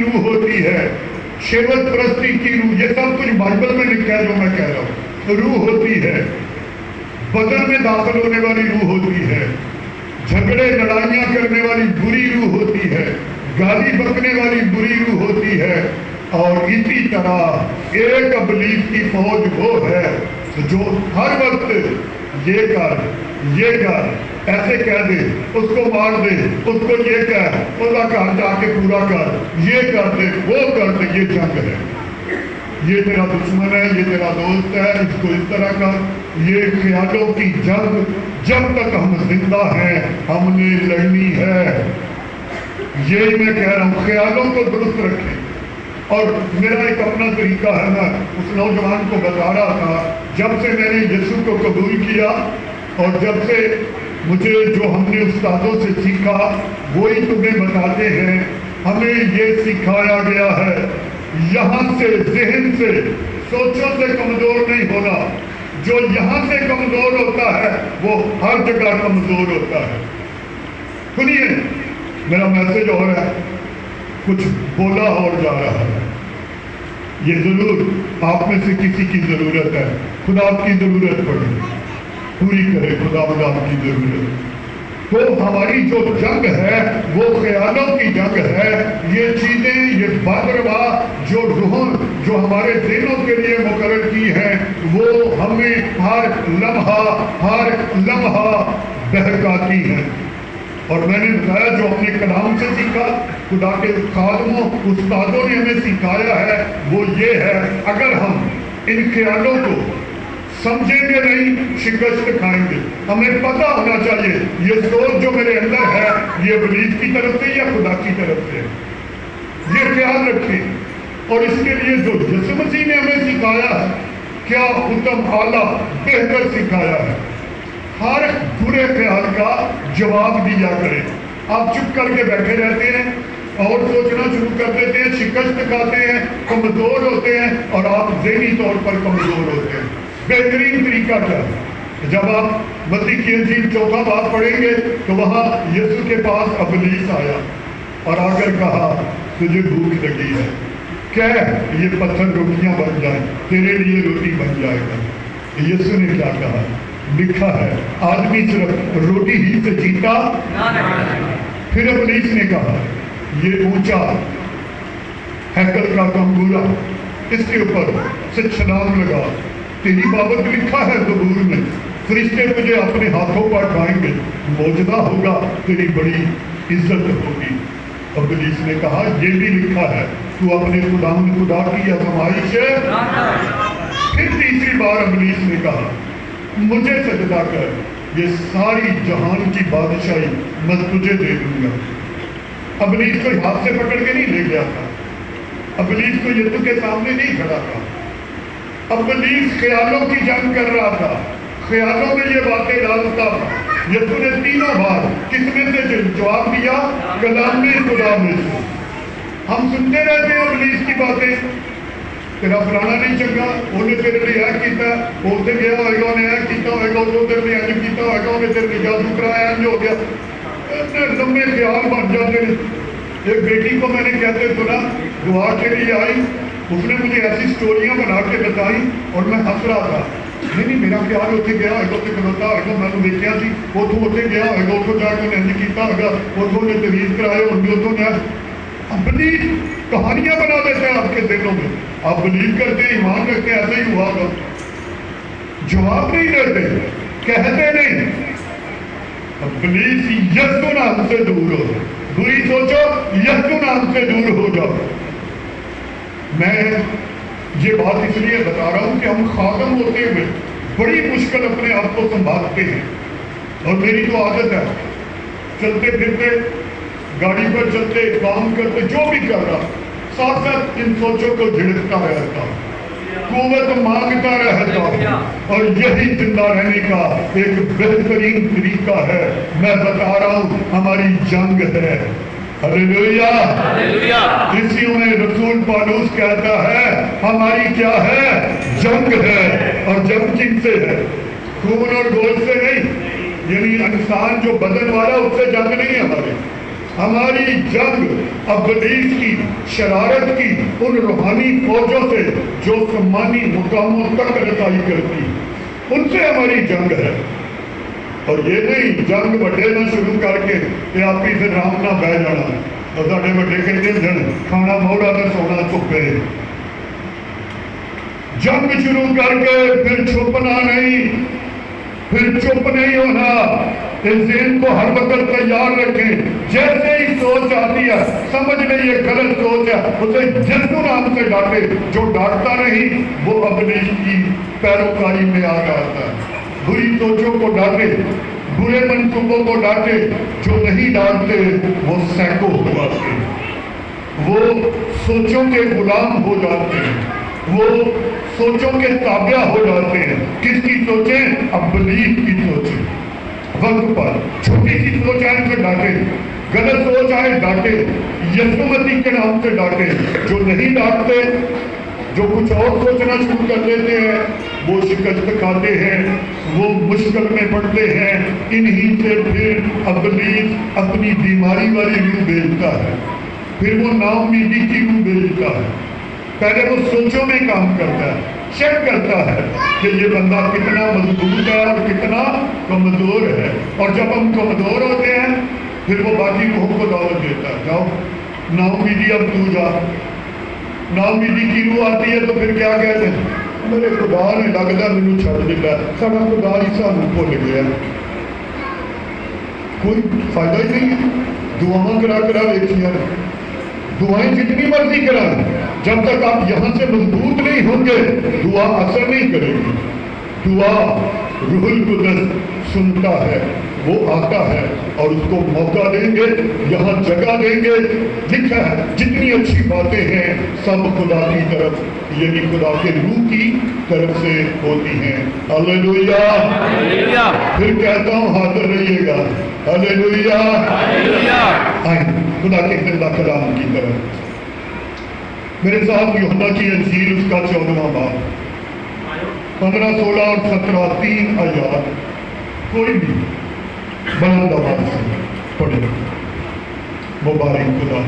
روح ہوتی ہے, شہوت پرستی کی روح, یہ سب کچھ بائبل میں لکھا ہے جو میں کہہ رہا ہوں. روح ہوتی ہے, بدن میں داخل ہونے والی روح ہوتی ہے, جھگڑے لڑائیاں کرنے والی بری روح ہوتی ہے, گالی بکنے والی بری روح ہوتی ہے, اور اسی طرح ایک ابلیس کی فوج وہ ہے جو ہر وقت یہ کر ایسے کہہ دے, اس کو مار دے, اس کو یہ کہہ, اس کا گھر جا کے پورا کر, یہ کر دے, وہ کر دے. یہ جنگ ہے, یہ تیرا دشمن ہے, یہ تیرا دوست ہے, اس کو اس طرح کر. یہ خیالوں کی جنگ جب تک ہم زندہ ہیں ہم نے لڑنی ہے. یہ میں کہہ رہا ہوں, خیالوں کو درست رکھیں. اور میرا ایک اپنا طریقہ ہے, میں اس نوجوان کو بتا رہا تھا, جب سے میں نے یسوع کو قبول کیا اور جب سے مجھے جو ہم نے استادوں سے سیکھا وہی تمہیں بتاتے ہیں, ہمیں یہ سکھایا گیا ہے یہاں سے, ذہن سے, سوچوں سے کمزور نہیں ہونا. جو یہاں سے کمزور ہوتا ہے وہ ہر جگہ کمزور ہوتا ہے. سنیے, میرا میسج اور ہے, کچھ بولا اور جا رہا ہے. یہ ضرور آپ میں سے کسی کی ضرورت ہے, خدا آپ کی ضرورت پڑے, پوری کرے خدا آپ کی ضرورت. تو ہماری جو جنگ ہے وہ خیالوں کی جنگ ہے. یہ چیزیں, یہ بادروا جو روح جو ہمارے ذہنوں کے لیے مقرر کی ہیں وہ ہمیں ہر لمحہ بہکاتی ہیں. اور میں نے بتایا جو ہم نے کلام سے سیکھا, خدا کے خادموں استادوں نے ہمیں سکھایا ہے وہ یہ ہے, اگر ہم ان خیالوں کو سمجھیں گے نہیں شکست کھائیں گے. ہمیں پتہ ہونا چاہیے یہ سوچ جو میرے اندر ہے یہ ابلیس کی طرف سے یا خدا کی طرف سے. یہ خیال رکھیں. اور اس کے لیے جو یسوع مسیح نے ہمیں سکھایا ہے, کیا اتم اعلیٰ بہتر سکھایا ہے. ہر برے خیال کا جواب دیا کریں. آپ چپ کر کے بیٹھے رہتے ہیں اور سوچنا شروع کر دیتے ہیں, شکست کھاتے ہیں, کمزور ہوتے ہیں, اور آپ ذہنی طور پر کمزور ہوتے ہیں. بہترین طریقہ کیا ہے, جب آپ متی کی انجیل 4 باب پڑھیں گے تو وہاں یسوع کے پاس ابلیس آیا اور آ کر کہا تجھے بھوک لگی ہے, کہہ یہ پتھر روٹیاں بن جائیں, تیرے لیے روٹی بن جائے گا. یسوع نے کیا کہا, لکھا ہے آدمی صرف روٹی ہی سے جیتا. پھر ابلیس نے کہا یہ اونچا ہیکل کا تمبورا, اس کے اوپر سے چھلانگ لگا, تیری بابت لکھا ہے زبور میں, فرشتے تجھے اپنے ہاتھوں پر اٹھائیں گے, موجودہ ہوگا, تیری بڑی عزت ہوگی. ابلیس نے کہا یہ بھی لکھا ہے تو اپنے خدا کی آزمائش ہے. پھر تیسری بار ابلیس نے کہا مجھے سجدہ کر, یہ ساری جہان کی بادشاہی میں تجھے دے دوں گا. ابلیس کو ہاتھ سے پکڑ کے نہیں لے گیا تھا, ابلیس کو یسوع کے سامنے نہیں کھڑا تھا. ابلیس خیالوں کی جنگ کر رہا تھا, خیالوں میں یہ باتیں ڈالتا تھا. یسوع نے 3 بار کس میں سے جواب دیا, کلام میں خدا میں سے. ہم سنتے رہتے ہیں ابلیس کی باتیں, تیرا فلانا نہیں چنگا, انہیں تیرے لیے یہ کیتا, اسے گیا ہوئے گا, انہیں یہ کیتا ہوئے گا, وہ تیرے لیے یہ کیتا ہوئے گا, انہیں تیرے لیے جادو کرایا, انج ہو گیا. لمبے خیال بن جاتے ہیں. ایک بیٹی کو میں نے کہتے سنا, دعا کے لیے آئی, اس نے مجھے ایسی سٹوریاں بنا کے بتائی اور میں ہنس رہا تھا. نہیں میرا خیال اتنے گیا ہوئے گا, اتنے کھلوتا ہوئے گا, میں نے دیکھا سی اتوں اتنے گیا ہوئے گا, اتوں جا کے انہیں کیتا ہوئے گا, اتوں نے تمیز کرائے, ان بھی اتوں نے. اپنی کہانیاں بنا دیتے ہیں آپ کے ذہنوں میں. آپ بلیو کرتے ہیں, ایمان رکھتے ہیں, ایسا ہی ہوا گا. جواب نہیں دیتے, کہتے نہیں. ابلیس یسوع نام سے دور ہو, بری سوچو یسوع نام سے دور ہو جاؤ. میں یہ بات اس لیے بتا رہا ہوں کہ ہم خادم ہوتے ہوئے بڑی مشکل اپنے آپ کو سنبھالتے ہیں. اور میری تو عادت ہے, چلتے پھرتے, گاڑی پر چلتے, کام کرتے, جو بھی کر رہا, ساتھ ساتھ ان سوچوں کو جھڑکتا رہتا, قوت مانگتا رہتا. اور یہی زندہ رہنے کا ایک بہترین طریقہ ہے. میں بتا رہا ہوں ہماری جنگ ہے. ہلیلویا. اسی میں رسول پالوس کہتا ہے ہماری کیا ہے, جنگ ہے. اور جنگ کن سے ہے, خون اور گوشت سے نہیں. یعنی انسان جو بدن والا اس سے جنگ نہیں ہے ہماری. ہماری جنگ ابلیس کی شرارت کی ان روحانی فوجوں سے جو سمانی مقاموں تک رسائی کرتی، ان سے ہماری جنگ ہے۔ اور یہ نہیں جنگ بڑے نہ شروع کر کے کہ آپ ہی پھر رام نہ بہ جانا اور ساڈے بڑے کہتے ہیں کھانا موڑا تو سونا چپے، جنگ شروع کر کے پھر چھپنا نہیں، پھر چپ نہیں ہونا، اس ذہن کو ہر وقت تیار رکھیں۔ جیسے ہی سوچ آتی ہے سمجھ لیں یہ غلط سوچ ہے، اسے یسوع نام سے ڈانٹے، جو ڈانٹتا نہیں وہ ابلیس کی پیروکاری میں آ جاتا ہے۔ بری سوچوں کو ڈانٹے، برے منصوبوں کو ڈانٹے، جو نہیں ڈانٹتے وہ سیکو ہو جاتے ہیں، وہ سوچوں کے غلام ہو جاتے ہیں، وہ سوچوں کے تابع ہو جاتے ہیں۔ کس کی سوچیں؟ ابلیس کی سوچیں۔ وقت پر چھوٹی سی سوچ آئے سے ڈانٹے، غلط سوچ آئے ڈانٹے، یسوع مسیح کے نام سے ڈانٹے۔ جو نہیں ڈانٹتے، جو کچھ اور سوچنا شروع کر دیتے ہیں، وہ شکست کھاتے ہیں، وہ مشکل میں پڑتے ہیں۔ انہی سے پھر ابلیس اپنی بیماری والی روح بھیجتا ہے، پھر وہ نا امیدی کی روح بھیجتا ہے۔ پہلے وہ سوچوں میں کام کرتا ہے، چیک کرتا ہے کہ یہ بندہ کتنا مضبوط ہے اور کتنا کمزور ہے، اور جب ہم کمزور ہوتے ہیں پھر وہ باقی روحوں کو دعوت دیتا ہے، جاؤ نا امیدی اب تو جا۔ نا امیدی کی روح آتی ہے تو پھر کیا کہتے ہیں؟ میرے خدا نے لگتا مینوں چھڈ دتا، ساڈا خدا ہی سانوں بھول گیا۔ کوئی فائدہ ہی نہیں ہے، دعاواں کرا دیکھیاں، دعائیں جتنی مرضی کرائیں، جب تک آپ یہاں سے مضبوط نہیں ہوں گے دعا اثر نہیں کرے گی۔ دعا روح القدس سنتا ہے، وہ آتا ہے اور اس کو موقع دیں گے، یہاں جگہ دیں گے۔ لکھا ہے جتنی اچھی باتیں ہیں سب خدا کی طرف، یعنی خدا کے روح کی طرف سے ہوتی ہیں۔ ہاللیلویا۔ پھر کہتا ہوں حاضر رہیے گا۔ ہاللیلویا۔ آئیں خدا کے زندہ کلام کی طرف میرے ساتھ یوحنا کی انجیل اس کا 14واں باب 15، 16 اور 17 3 آیات کوئی بھی بلند آواز سے پڑھے۔ مبارک خدا۔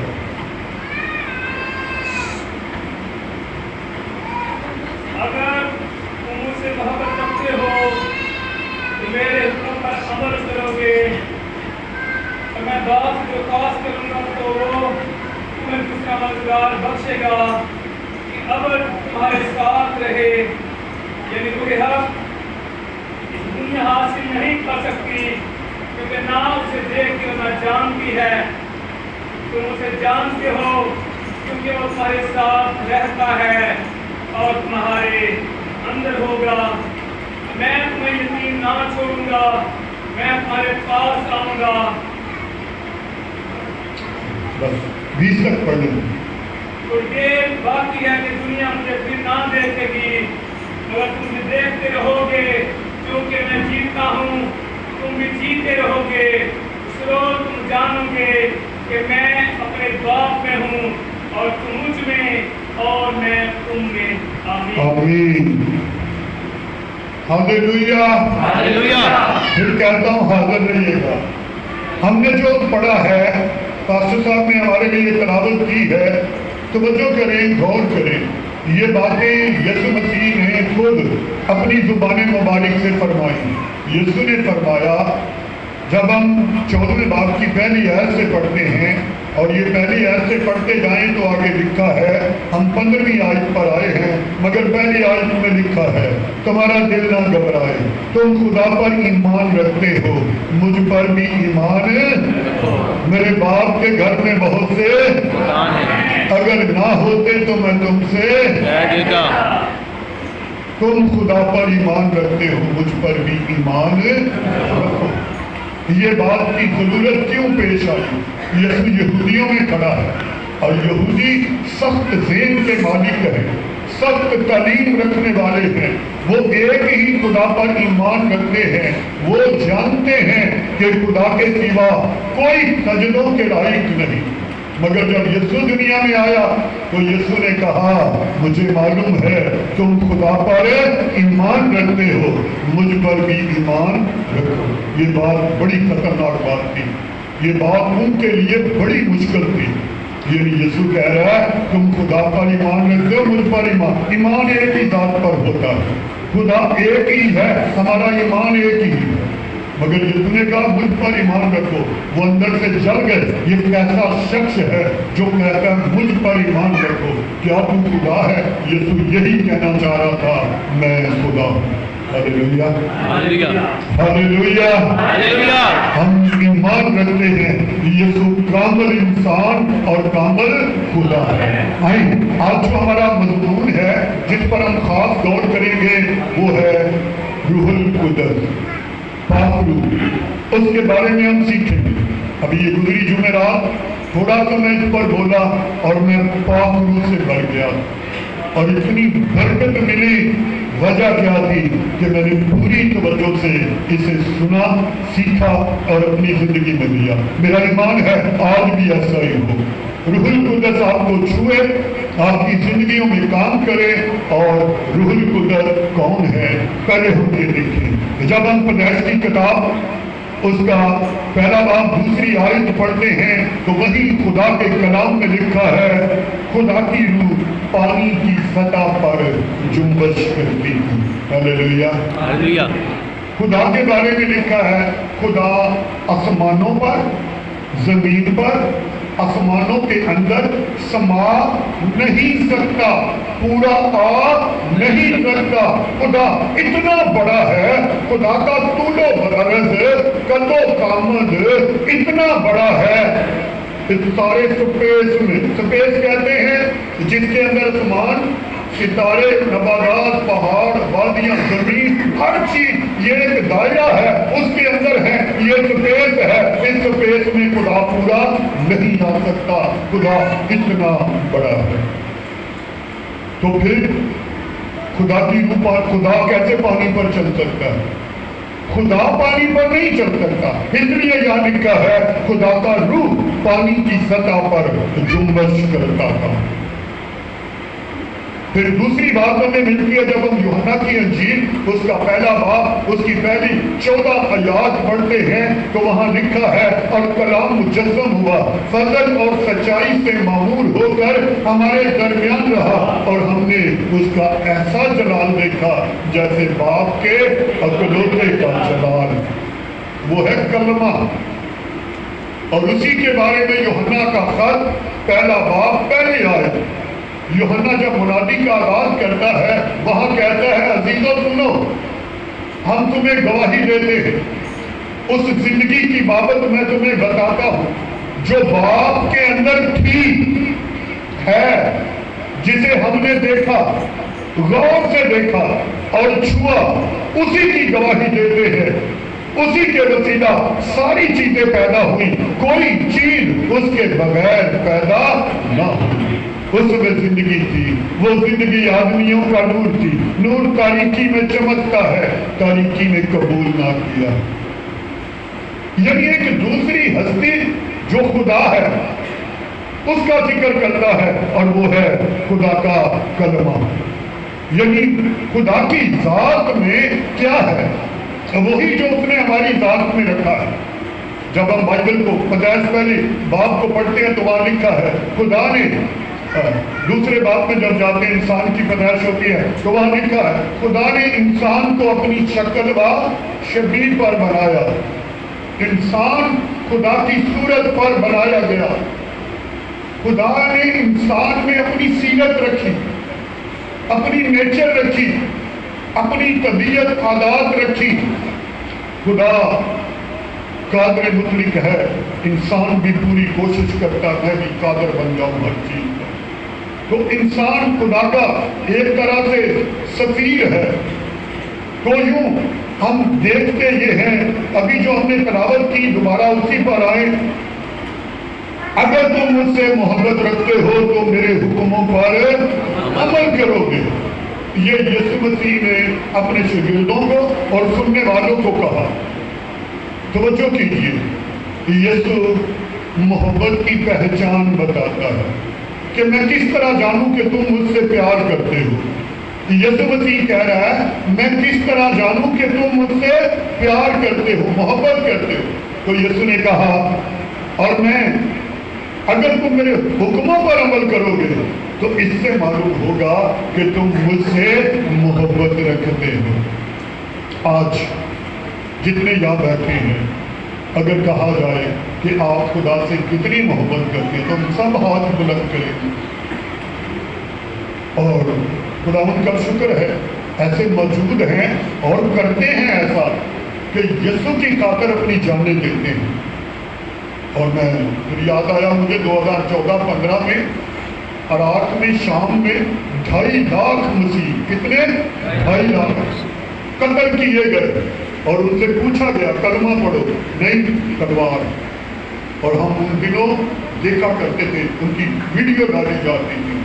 اگر تم مجھ سے محبت رکھتے ہو تو میرے حکم پر عمل کرو گے، اور میں باپ سے درخواست کروں گا تو وہ تمہیں دوسرا مددگار بخشے گا کہ ابد تمہارے ساتھ رہے، یعنی کوئی حق اس دنیا حاصل نہیں کر سکتی، کیونکہ نہ اسے دیکھتی اور نہ جانتی ہے۔ تم اسے جانتے ہو کیونکہ وہ تمہارے ساتھ رہتا ہے اور تمہارے اندر ہوگا۔ میں تمہیں یتیم نہ چھوڑوں گا، میں تمہارے پاس آؤں گا۔ بس 20 تک پڑھ لیں۔ تو یہ باقی ہے کہ دنیا مجھے پھر نہ دیکھے گی، مگر تم مجھے دیکھتے رہو گے، کیونکہ میں جیتا ہوں، تم بھی جیتے رہو گے۔ اس روز تم جانو گے کہ میں اپنے باپ میں ہوں اور تم مجھ میں اور میں تم میں۔ آمین۔ آمین۔ ہاللیلویا۔ پھر کہتا ہوں حاضر رہیے گا۔ ہم نے جو پڑھا ہے پاسٹر صاحب نے ہمارے لیے تلاوت کی ہے، توجہ کریں، غور کریں۔ یہ باتیں یسوع مسیح نے خود اپنی زبان مبارک سے فرمائی۔ یسوع نے فرمایا، جب ہم 14ویں باب کی پہلی آیت سے پڑھتے ہیں اور یہ پہلی آیت سے پڑھتے جائیں تو آگے لکھا ہے، ہم 15ویں آیت پر آئے ہیں، مگر پہلی آیت میں لکھا ہے تمہارا دل نہ گھبرائے، تم خدا پر ایمان رکھتے ہو، مجھ پر بھی ایمان رکھو۔ میرے باپ کے گھر میں بہت سے اگر نہ ہوتے تو میں تم سے تم خدا پر ایمان رکھتے ہو، مجھ پر بھی ایمان رکھو۔ یہ بات کی ضرورت کیوں پیش آئی؟ یسوع یہودیوں میں کھڑا ہے اور یہودی سخت ذہن کے مالک ہیں، سخت تعلیم رکھنے والے ہیں، وہ ایک ہی خدا پر ایمان رکھتے ہیں، وہ جانتے ہیں کہ خدا کے سوا کوئی سجدوں کے لائق نہیں۔ مگر جب یسوع دنیا میں آیا تو یسوع نے کہا، مجھے معلوم ہے تم خدا پر ایمان رکھتے ہو، مجھ پر بھی ایمان رکھو۔ یہ بات بڑی خطرناک بات تھی۔ یہ بات ان کے لیے بڑی مشکل تھی. یعنی یسوع کہہ رہا ہے تم خدا پر ایمان رکھتے ہو, مجھ پر ایمان ایک ہی ذات پر ہوتا ہے, خدا ایک ہی ہے, ہمارا ایمان ایک ہی ہے. مگر یسوع نے کہا مجھ پر ایمان رکھو. وہ اندر سے جل گئے, یہ کیسا شخص ہے جو کہتا ہے مجھ پر ایمان رکھو, کیا تو خدا ہے؟ یسوع یہی کہنا چاہ رہا تھا, میں خدا ہوں. ہاللیلویا ہاللیلویا ہاللیلویا. ہم ایمان رکھتے ہیں یسوع کامل انسان اور کامل خدا ہے. آج جو ہمارا مضمون ہے جس پر ہم خاص غور کریں گے وہ ہے روح القدس, پاک روح. اس کے بارے میں ہم سیکھیں گے. ابھی یہ گزری جمعرات تھوڑا سا میں اس پر بولا اور میں پاک روح سے بھر گیا, اور اتنی برکت ملی. وجہ کیا تھی کہ میں نے پوری توجہ سے اسے سنا, سیکھا اور اپنی زندگی میں لیا. میرا ایمان ہے آج بھی ایسا ہی ہو. روح القدس آپ کو چھوئے, آپ کی زندگیوں میں کام کرے. اور روح القدس کون ہے پہلے ہم یہ دیکھیں. جب ہم پیدائش کی کتاب اس کا پہلا باب دوسری آیت پڑھتے ہیں تو وہی خدا کے کلام میں لکھا ہے خدا کی روح پانی کی سطح پر جنبش کرتی تھی. ہاللیلویا ہاللیلویا. خدا کے بارے میں لکھا ہے خدا آسمانوں پر, زمین پر, آسمانوں کے اندر سما نہیں سکتا, پورا آ نہیں سکتا. خدا اتنا بڑا ہے, خدا کا طول و عرض, قد و کامد اتنا بڑا ہے. اس سارے سپیس میں, سپیس کہتے ہیں جس کے اندر آسمان, ستارے, نباتات, پہاڑ, وادیاں, زمین, ہر چیز یہ ایک دائرہ ہے, اس کے اندر ہے, یہ سپیس ہے. اس سپیس میں خدا پورا نہیں آ سکتا, خدا اتنا بڑا ہے. تو پھر خدا کی روح پر, خدا کیسے پانی پر چل سکتا ہے؟ خدا پانی پر نہیں چل سکتا, اس لیے یہاں لکھا ہے خدا کا روح پانی کی سطح پر جنبش کرتا تھا. پھر دوسری بات ہمیں ملتی ہے جب ہم یوحنا کی انجیل اس کا پہلا باب اس کی پہلی 14 آیات پڑھتے ہیں تو وہاں لکھا ہے اور کلام مجسم ہوا, فضل اور سچائی سے معمور ہو کر ہمارے درمیان رہا, اور ہم نے اس کا ایسا جلال دیکھا جیسے باپ کے اکلوتے کا جلال. وہ ہے کلمہ. اور اسی کے بارے میں یوحنا کا خط پہلا باب پہلے آئے. یوحنا جب منادی کا آغاز کرتا ہے وہاں کہتا ہے عزیزو سنو, ہم تمہیں گواہی دیتے ہیں اس زندگی کی بابت میں تمہیں بتاتا ہوں جو باپ کے اندر تھی ہے, جسے ہم نے دیکھا, غور سے دیکھا اور چھوا, اسی کی گواہی دیتے ہیں. اسی کے وسیلہ ساری چیزیں پیدا ہوئی, کوئی چیز اس کے بغیر پیدا نہ ہوئی. اس میں زندگی تھی, وہ زندگی آدمیوں کا نور تھی. نور تاریکی میں چمکتا ہے, تاریکی میں قبول نہ کیا. یعنی ایک دوسری ہستی جو خدا ہے اس کا ذکر کرتا ہے, اور وہ ہے خدا کا کلمہ. یعنی خدا کی ذات میں کیا ہے, وہی جو اس نے ہماری ذات میں رکھا ہے. جب ہم بائبل کو پیدائش پہلی باب کو پڑھتے ہیں تو وہاں لکھا ہے خدا نے, دوسرے باب میں جب جاتے ہیں انسان کی پیدائش ہوتی ہے تو وہاں لکھا ہے خدا نے انسان کو اپنی شکل و شبیہ پر بنایا. انسان خدا کی صورت پر بنایا گیا. خدا نے انسان میں اپنی سیرت رکھی, اپنی نیچر رکھی, اپنی طبیعت عادات رکھی. خدا قادر مطلق ہے, انسان بھی پوری کوشش کرتا ہے کہ قادر بن جاؤں ہر چیز پر. تو انسان خدا کا ایک طرح سے سفیر ہے. تو یوں ہم دیکھتے یہ ہیں, ابھی جو ہم نے تلاوت کی دوبارہ اسی پر آئے, اگر تم مجھ سے محبت رکھتے ہو تو میرے حکموں پر عمل کرو گے. یہ یسوع مسیح نے اپنے شاگردوں کو اور سننے والوں کو کہا. توجہ کیجیے, یسوع محبت کی پہچان بتاتا ہے کہ میں کس طرح جانوں کہ تم مجھ سے پیار کرتے ہو. یسوع مسیح کہہ رہا ہے میں کس طرح جانوں کہ تم مجھ سے پیار کرتے ہو, محبت کرتے ہو. تو یسوع نے کہا اور میں اگر تم میرے حکموں پر عمل کرو گے تو اس سے معلوم ہوگا کہ تم مجھ سے محبت رکھتے ہو۔ آج جتنے یہاں بیٹھے ہیں اگر کہا جائے کہ آپ خدا سے کتنی محبت کرتے ہیں تو ہم سب ہاتھ بلند کریں گے، اور خداوند کا شکر ہے ایسے موجود ہیں اور کرتے ہیں ایسا کہ یسوع کی خاطر اپنی جانیں دیتے ہیں۔ اور میں پھر یاد آیا مجھے 2014-15 میں عراق میں شام میں 2.5 لاکھ مسیح، کتنے 2.5 لاکھ قتل کیے گئے، اور ان سے پوچھا گیا کلمہ پڑھو، نہیں تلوار۔ اور ہم ان دنوں دیکھا کرتے تھے، ان کی ویڈیو ڈالی جاتی تھی،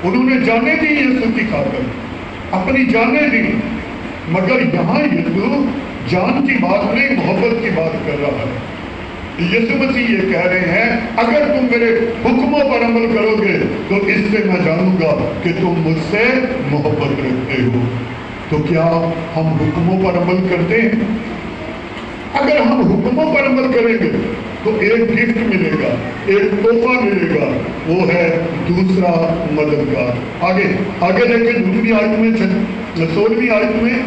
انہوں نے جانے دی یسوع کی خاطر، اپنی جانیں دی۔ مگر یہاں یسوع جان کی بات نہیں، محبت کی بات کر رہا ہے۔ یسوع مسیح یہ کہہ رہے ہیں اگر تم میرے حکموں پر عمل کرو گے تو اس سے میں جانوں گا کہ تم مجھ سے محبت رکھتے ہو۔ تو کیا ہم حکموں پر عمل کرتے ہیں؟ اگر ہم حکموں پر عمل کریں گے تو ایک گفٹ ملے گا، ایک تحفہ ملے گا، وہ ہے دوسرا مددگار۔ آگے دیکھیں 2 آیت میں 16ویں آیت میں،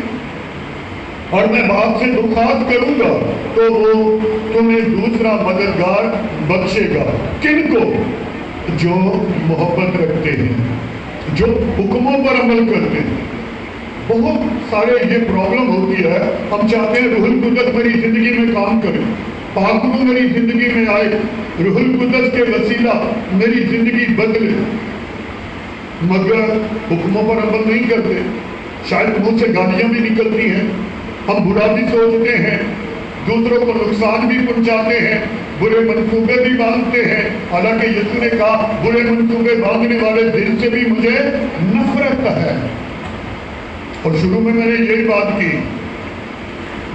اور میں باپ سے درخواست کروں گا تو وہ تمہیں دوسرا مددگار بخشے گا۔ کن کو؟ جو محبت رکھتے ہیں، جو حکموں پر عمل کرتے ہیں۔ بہت سارے یہ پرابلم ہوتی ہے، ہم چاہتے ہیں روح القدس میری زندگی میں کام کرے، پاک روح میری زندگی میں آئے، روح القدس کے وسیلہ میری زندگی بدلے، مگر حکموں پر عمل نہیں کرتے۔ شاید منہ سے گالیاں بھی نکلتی ہیں، ہم برا بھی سوچتے ہیں، دوسروں کو نقصان بھی پہنچاتے ہیں، برے منصوبے بھی باندھتے ہیں، حالانکہ یسوع نے کہا برے منصوبے باندھنے والے دل سے بھی مجھے نفرت ہے۔ اور شروع میں نے یہی بات کی،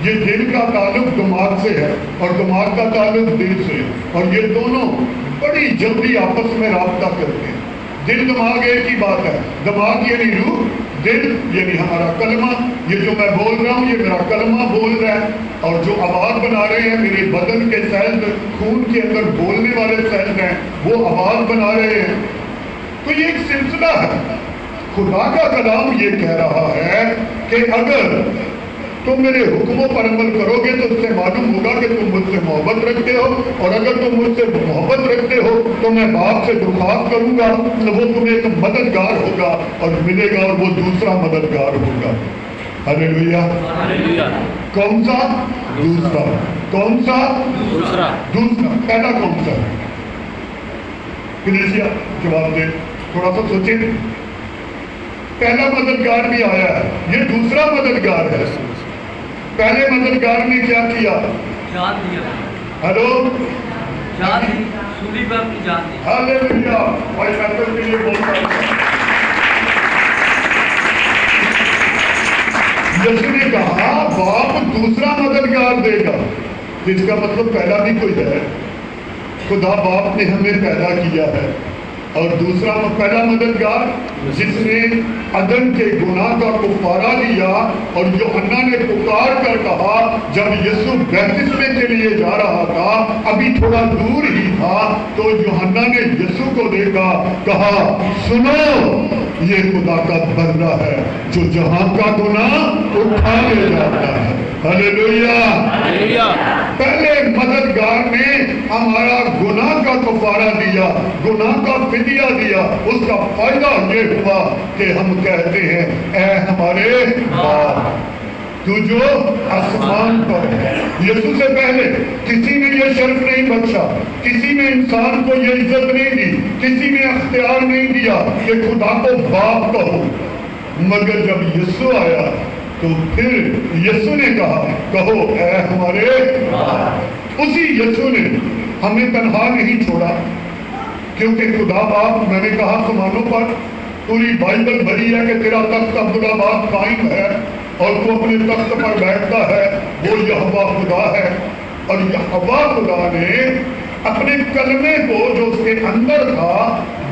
یہ دل کا تعلق دماغ سے ہے اور دماغ کا تعلق دل سے، اور یہ دونوں بڑی جلدی آپس میں رابطہ کرتے ہیں۔ دل دماغ ایک ہی بات ہے، دماغ یعنی روح، دل یعنی ہمارا کلمہ۔ یہ جو میں بول رہا ہوں یہ میرا کلمہ بول رہا ہے، اور جو آواز بنا رہے ہیں میرے بدن کے سیل، خون کے اندر بولنے والے سیل ہیں، وہ آواز بنا رہے ہیں۔ تو یہ ایک سلسلہ ہے۔ خدا کا کلام یہ کہہ رہا ہے کہ اگر تم میرے حکموں پر عمل کرو گے تو اس سے معلوم ہوگا کہ تم مجھ سے محبت رکھتے ہو، اور اگر تم مجھ سے محبت رکھتے ہو تو میں باپ سے درخواست کروں گا تو وہ تمہیں ایک مددگار ہوگا اور ملے گا، اور وہ دوسرا مددگار ہوگا۔ ہلیلویا۔ کون سا؟ دوسرا۔ کون سا؟ دوسرا۔ پہلا کون سا؟ کلیسیا جواب دے، تھوڑا سا سوچیں۔ پہلا مددگار بھی آیا ہے، یہ دوسرا مددگار ہے۔ پہلے مددگار نے کیا کیا؟ جان دیا۔ ہلو، جان دی، سولی پر اپنی جان دی۔ ہلیلویا۔ بھائی محفل کے لیے بولتا ہے، یسوع نے کہا باپ دوسرا مددگار دے گا، جس کا مطلب پہلا بھی کوئی ہے۔ خدا باپ نے ہمیں پیدا کیا ہے، اور دوسرا پہلا مددگار جس نے عدن کے گناہ کا کفارہ دیا، اور یوحنا نے پکار کر کہا جب یسوع بیپتسمے کے لیے جا رہا تھا، ابھی تھوڑا دور ہی تھا، تو یوحنا نے یسوع کو دیکھا، کہا سنو یہ خدا کا بندہ ہے جو جہاں کا گناہ اٹھا لے جاتا ہے۔ ہلیلویا۔ پہلے مددگار نے ہمارا گناہ کا کفارہ دیا، گناہ کا فدیہ دیا۔ اس کا فائدہ یہ ہوا کہ ہم کہتے ہیں اے ہمارے باپ تو جو آسمان پر ہے۔ یسوع سے پہلے کسی نے یہ شرف نہیں بخشا، کسی نے انسان کو یہ عزت نہیں دی، کسی نے اختیار نہیں دیا کہ خدا کو باپ کہو، مگر جب یسوع آیا تو پھر یسوع نے کہا کہو اے ہمارے باپ۔ اسی یسوع نے ہمیں تنہا نہیں چھوڑا، کیونکہ خدا باپ، میں نے کہا سمانوں پر پوری بائبل بھری ہے کہ تیرا تخت عبدالآباد قائم ہے اور تو اپنے تخت پر بیٹھتا ہے، وہ یہوہ خدا ہے۔ اور یہوہ خدا نے اپنے کلمے کو جو اس کے اندر تھا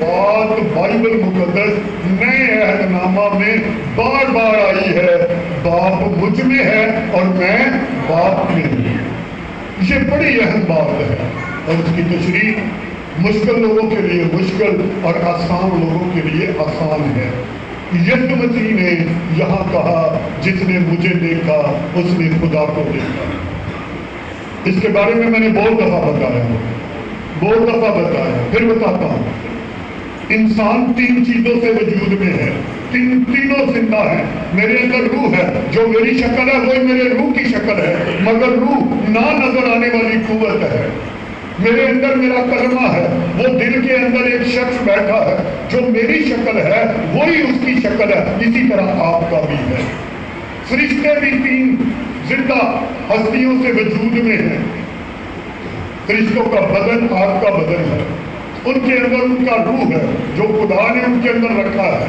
بات بائبل مقدس نئے عہد نامہ میں بار بار آئی ہے، باپ مجھ میں ہے اور میں باپ میں ہوں۔ یہ بڑی اہم بات ہے اور اس کی تشریح مشکل لوگوں کے لیے مشکل اور آسان لوگوں کے لیے آسان ہے۔ یسوع مسیح نے یہاں کہا جس نے مجھے دیکھا اس نے خدا کو دیکھا۔ اس کے بارے میں نے بہت دفعہ بتایا، پھر بتاتا ہوں۔ انسان تین چیزوں سے وجود میں ہے، تینوں زندہ ہیں۔ میرے اندر روح ہے، جو میری شکل ہے وہی میرے روح کی شکل ہے، مگر روح نہ نظر آنے والی قوت ہے۔ میرے اندر میرا کلمہ ہے، وہ دل کے اندر ایک شخص بیٹھا ہے جو میری شکل ہے وہی اس کی شکل ہے، اسی طرح آپ کا بھی ہے۔ فرشتے بھی تین زندہ ہستیوں سے وجود میں ہیں۔ فرشتوں کا بدن آپ کا بدن ہے، ان کے اندر ان کا روح ہے جو خدا نے ان کے اندر رکھا ہے،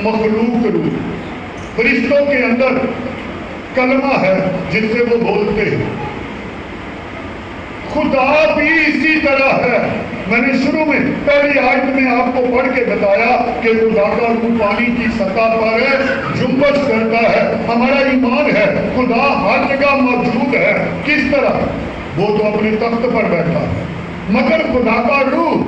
مخلوق روح۔ فرشتوں کے اندر کلمہ ہے جس سے وہ بولتے ہیں۔ خدا بھی اسی طرح ہے۔ میں نے شروع میں پہلی آیت میں آپ کو پڑھ کے بتایا کہ خدا کا روح پانی کی سطح پر جنبش کرتا ہے۔ ہمارا ایمان ہے خدا ہر جگہ موجود ہے۔ کس طرح؟ وہ تو اپنے تخت پر بیٹھا ہے، مگر خدا کا روح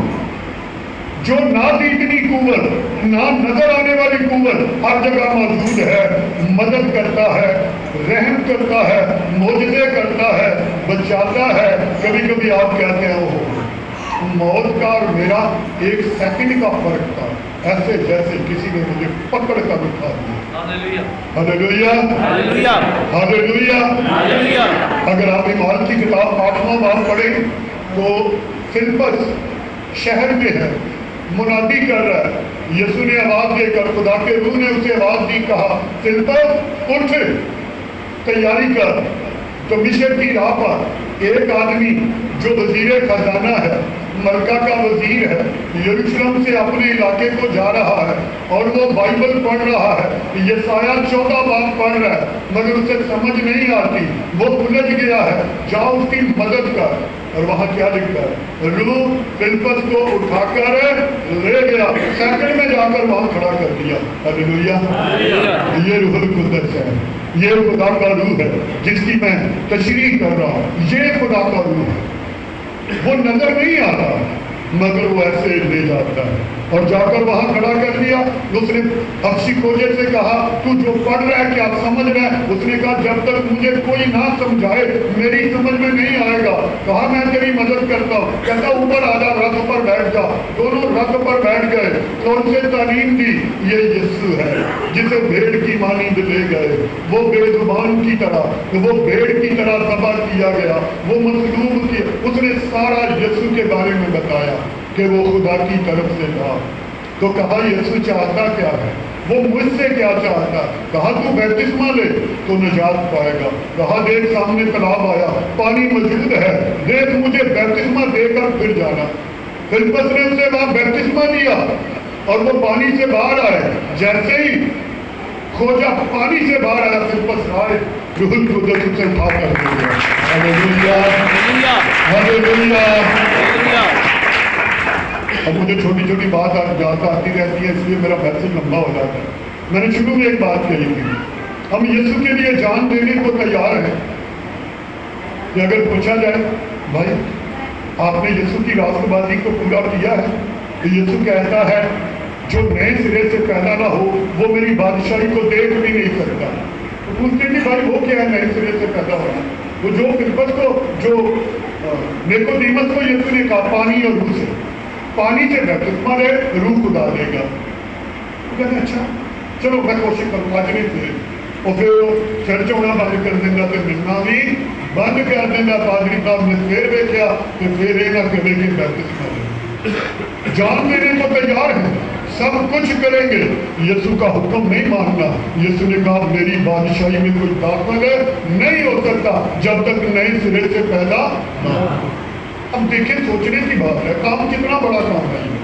جو نہ دیکھنی قوت نہ نظر آنے والی قوت ہر جگہ موجود ہے، مدد کرتا ہے، رحم کرتا ہے، معجزے کرتا ہے، بچاتا ہے۔ کبھی کبھی آپ کہتے ہیں وہ موت کا اور میرا ایک سیکنڈ کا فرق تھا، ایسے جیسے کسی نے مجھے پکڑ کر اٹھا دیا۔ ہاللیلویا، ہاللیلویا، ہاللیلویا، ہاللیلویا۔ اگر آپ اعمال کی کتاب 8واں باب پڑھیں تو فلپس شہر میں ہے، منادی کر رہا ہے۔ یسوع نے آواز دے کر، خدا کے روح نے اسے آواز دی، کہا فلپس اٹھ، تیاری کر۔ تو مشن کی راہ پر ایک آدمی جو وزیر خزانہ ہے، ملکہ کا وزیر ہے، یروشلم سے اپنے علاقے کو جا رہا ہے اور وہ بائبل پڑھ رہا ہے، یسایہ 14 باب پڑھ رہا ہے، مگر اسے سمجھ نہیں آتی، وہ الجھ گیا ہے۔ جاؤ اس کی مدد کر۔ اور وہاں کیا لکھتا ہے؟ روح فلپس کو اٹھا کر لے گیا، سیکنڈ میں جا کر وہاں کھڑا کر دیا۔ ہاللیلویا، یہ روح القدس ہے، یہ خدا کا روح ہے جس کی میں تشریح کر رہا ہوں۔ یہ خدا کا روح ہے، وہ نظر نہیں آتا مگر وہ ایسے لے جاتا ہے۔ اور جا کر وہاں کھڑا کر دیا۔ اس نے حبشی کھوجے سے کہا تو جو پڑھ رہا ہے کیا سمجھ رہا ہے؟ اس نے کہا جب تک مجھے کوئی نہ سمجھائے میری سمجھ میں نہیں آئے گا۔ کہا میں تیری مدد کرتا ہوں۔ کہتا اوپر آ جا، رتھ پر بیٹھ جا۔ دونوں رتھ پر بیٹھ گئے تو ان سے تعلیم دی، یہ یسوع ہے جسے بھیڑ کی مانند لے گئے۔ وہ بے زبان کی طرح، وہ بھیڑ کی طرح ذبح کیا گیا، وہ مصلوب کیا۔ اس نے سارا یسوع کے بارے میں بتایا کہ وہ خدا کی طرف سے تھا۔ تو کہا یسوع چاہتا کیا ہے؟ وہ مجھ سے کیا چاہتا؟ کہا تو بیپتسمہ لے تو نجات پائے گا۔ کہا دیکھ سامنے تالاب آیا، پانی موجود ہے، دیکھ مجھے بیپتسمہ دے کر پھر جانا۔ فلپس نے اسے وہاں بیپتسمہ دیا اور وہ پانی سے باہر آئے۔ جیسے ہی کھوجا پانی سے باہر آیا، فلپس آئے، روح القدس اسے اٹھا کر دے گیا۔ ہاللیلویا، ہاللیلویا۔ اب مجھے چھوٹی چھوٹی بات یاد آتی رہتی ہے، اس لیے میرا میسج لمبا ہو جاتا ہے۔ میں نے شروع میں ایک بات کہی تھی، ہم یسوع کے لیے جان دینے کو تیار ہیں کہ اگر پوچھا جائے بھائی آپ نے یسوع کی راست بازی کو پورا کیا ہے؟ تو یسوع کہتا ہے جو نئے سرے سے پیدا نہ ہو وہ میری بادشاہی کو دیکھ بھی نہیں سکتا۔ تو پوچھتے کہ بھائی وہ کیا ہے نئے سرے سے پیدا ہونا؟ وہ جو فلپس کو، جو نیکودیمس کو یسوع نے کہا پانی اور روح سے، پانی سے بیپتسمہ لے، روح خدا دے گا۔ وہ کہتے ہیں اچھا چلو میں کوشش کروں، آج نہیں تھے۔ اور پھر چرچ ہونا بند کر دینا، تو ملنا بھی بند کر دینا۔ پادری صاحب نے پھر دیکھا کہ پھر یہ نہ کرے کہ بیپتسمہ لے۔ جان دینے کو تیار ہے، سب کچھ کریں گے، یسوع کا حکم نہیں ماننا۔ یسوع نے کہا میری بادشاہی میں کوئی داخل نہیں ہو سکتا جب تک نئے سرے سے پیدا نہ ہو۔ اب دیکھیں سوچنے کی بات ہے، کام کتنا بڑا کام ہے۔